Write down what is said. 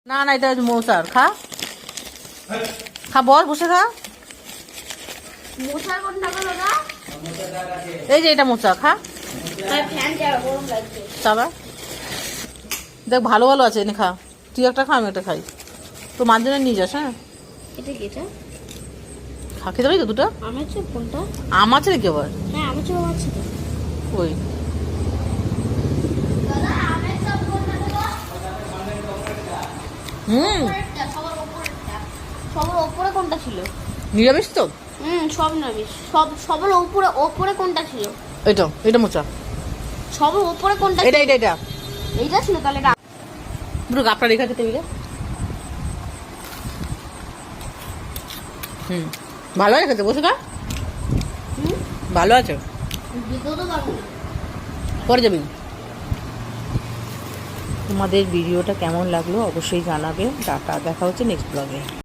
না না, এটা মৌসার। খা খা, বস, বসে খা। মশার কোনটা গেল না? এই যে এটা মোচা, খা। ফ্যান চালা, গরম লাগছে। তারপর দেখ, ভালো ভালো আছে, এনে খা। তুই একটা খা, আমি একটা খাই। তো মার জন্য নিয়ে যাস। হ্যাঁ, এটা কি? এটা খা, খেতে পারি তো দুটো। আমার চেয়ে কোনটা? আম আছে নাকি আবার? হ্যাঁ, আমার চেয়ে আছে তো। ওই সবার উপরে কোনটা ছিল? নিরামিষ তো। সব নিরামিষ। সবার উপরে উপরে কোনটা ছিল? এটা এটা মোচা। সবার উপরে কোনটা? এটা এটা এটা এইটা ছিল তাহলে। এটা দুটো গাপটা রেখা খেতে বিলে। ভালো আছে খেতে, বসে খা। ভালো আছে। দিতেও তো পারবো না। পরে যাবি। তোমাদের ভিডিওটা কেমন লাগলো অবশ্যই জানাবে। টাটা, দেখা হচ্ছে নেক্সট ব্লগে।